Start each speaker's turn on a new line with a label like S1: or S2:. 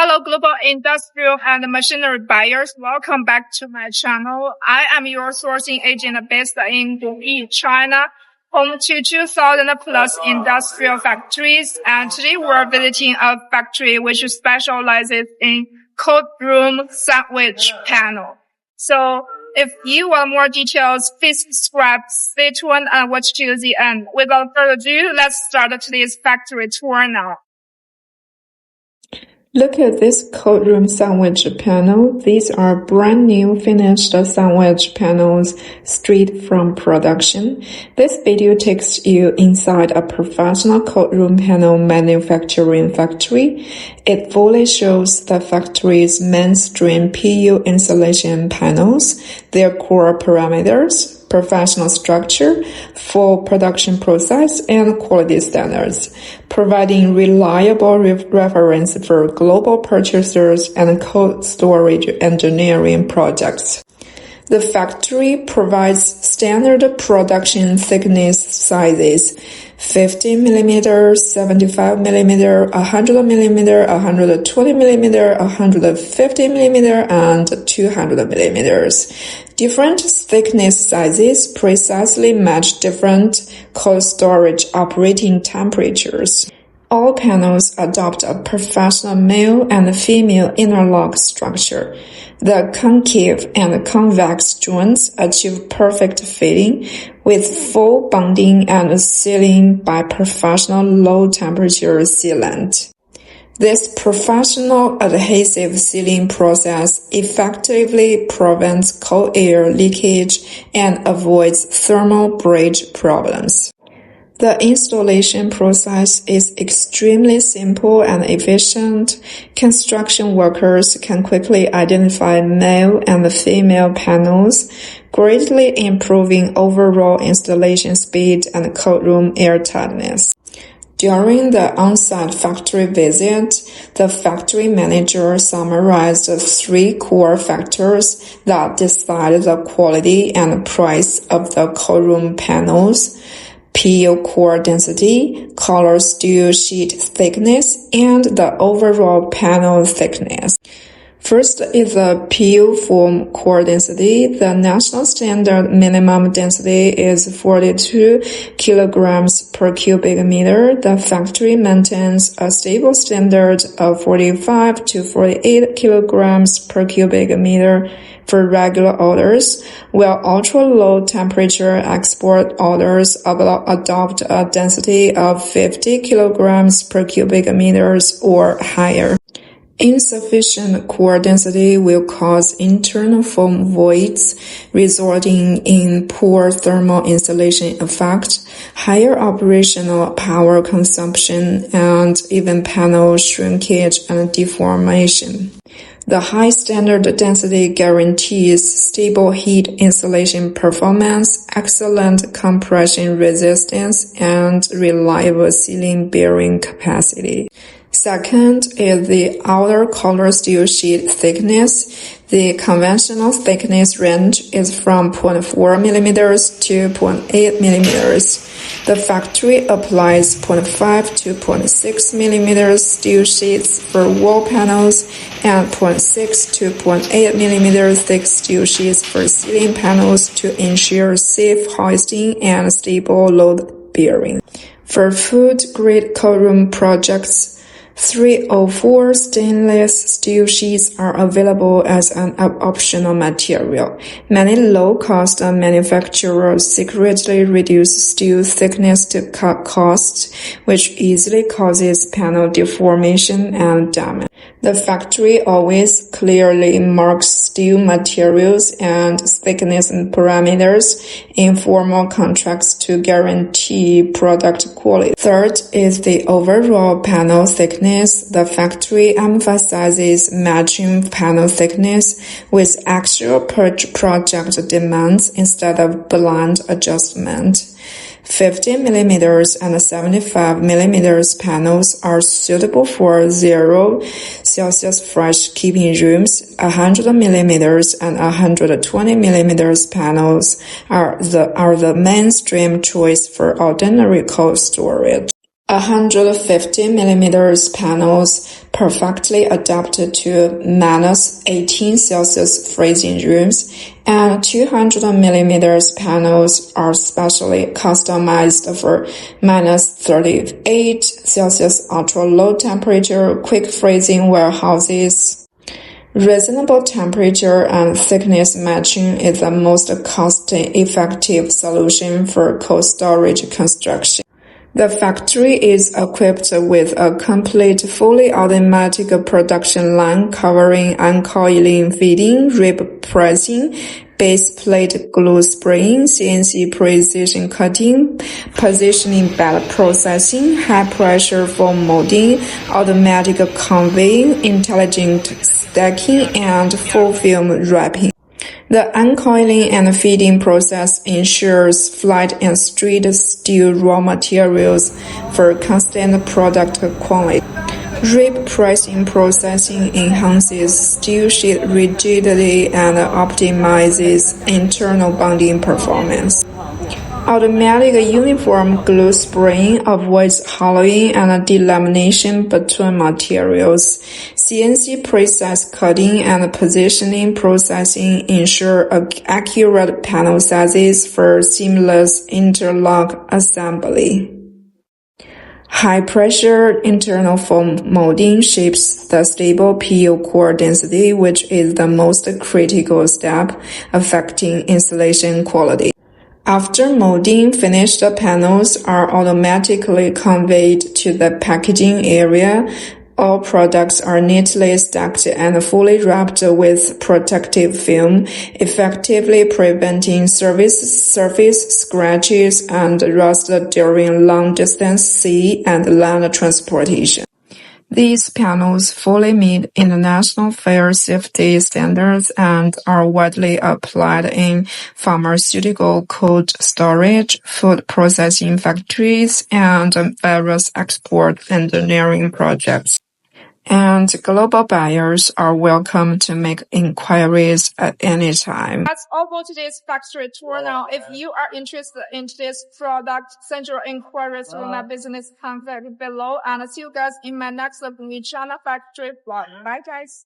S1: Hello, global industrial and machinery buyers. Welcome back to my channel. I am your sourcing agent based in Guyi, China, home to 2,000 plus industrial factories. And today we're visiting a factory which specializes in cold room sandwich panel. So if you want more details, please subscribe, stay tuned, and watch to the end. Without further ado, let's start today's factory tour now.
S2: Look at this cold room sandwich panel. These are brand new finished sandwich panels straight from production. This video takes you inside a professional cold room panel manufacturing factory. It fully shows the factory's mainstream PU insulation panels, their core parameters, professional structure, full production process, and quality standards, providing reliable reference for global purchasers and cold storage engineering projects. The factory provides standard production thickness sizes 50 mm, 75 mm, 100 mm, 120 mm, 150 mm, and 200 mm. Different thickness sizes precisely match different cold storage operating temperatures. All panels adopt a professional male and female interlock structure. The concave and convex joints achieve perfect fitting with full bonding and sealing by professional low-temperature sealant. This professional adhesive sealing process effectively prevents cold air leakage and avoids thermal breach problems. The installation process is extremely simple and efficient. Construction workers can quickly identify male and female panels, greatly improving overall installation speed and cold room airtightness. During the on-site factory visit, the factory manager summarized 3 core factors that decide the quality and price of the cold room panels: PU core density, color steel sheet thickness, and the overall panel thickness. First is the PU foam core density. The national standard minimum density is 42 kilograms per cubic meter. The factory maintains a stable standard of 45 to 48 kilograms per cubic meter for regular orders, while ultra-low temperature export orders adopt a density of 50 kilograms per cubic meters or higher. Insufficient core density will cause internal foam voids, resulting in poor thermal insulation effect, higher operational power consumption, and even panel shrinkage and deformation. The high standard density guarantees stable heat insulation performance, excellent compression resistance, and reliable sealing bearing capacity. Second is the outer color steel sheet thickness. The conventional thickness range is from 0.4 millimeters to 0.8 millimeters. The factory applies 0.5 to 0.6 millimeters steel sheets for wall panels and 0.6 to 0.8 millimeters thick steel sheets for ceiling panels to ensure safe hoisting and stable load bearing. For food-grade cold room projects, 304 stainless steel sheets are available as an optional material. Many low-cost manufacturers secretly reduce steel thickness to cut costs, which easily causes panel deformation and damage. The factory always clearly marks steel materials and thickness parameters in formal contracts to guarantee product quality. Third is the overall panel thickness. The factory emphasizes matching panel thickness with actual project demands instead of blind adjustment. 50 millimeters and 75 millimeters panels are suitable for 0 Celsius fresh keeping rooms. 100 millimeters and 120 millimeters panels are the mainstream choice for ordinary cold storage. 150mm panels perfectly adapted to -18 Celsius freezing rooms, and 200mm panels are specially customized for -38 Celsius ultra-low temperature quick freezing warehouses. Reasonable temperature and thickness matching is the most cost-effective solution for cold storage construction. The factory is equipped with a complete fully automatic production line covering uncoiling feeding, rib pressing, base plate glue spraying, CNC precision cutting, positioning bed processing, high pressure foam molding, automatic conveying, intelligent stacking, and full film wrapping. The uncoiling and feeding process ensures flat and straight steel raw materials for constant product quality. Rib pressing processing enhances steel sheet rigidity and optimizes internal bonding performance. Automatic uniform glue spraying avoids hollowing and delamination between materials. CNC precise cutting and positioning processing ensure accurate panel sizes for seamless interlock assembly. High-pressure internal foam molding shapes the stable PU core density, which is the most critical step affecting insulation quality. After molding, finished panels are automatically conveyed to the packaging area. All products are neatly stacked and fully wrapped with protective film, effectively preventing surface scratches and rust during long-distance sea and land transportation. These panels fully meet international fire safety standards and are widely applied in pharmaceutical cold storage, food processing factories, and various export engineering projects. And global buyers are welcome to make inquiries at any time.
S1: That's all for today's factory tour. Now, if you are interested in today's product, send your inquiries through my business contact below, and see you guys in my next China factory vlog. Bye, guys.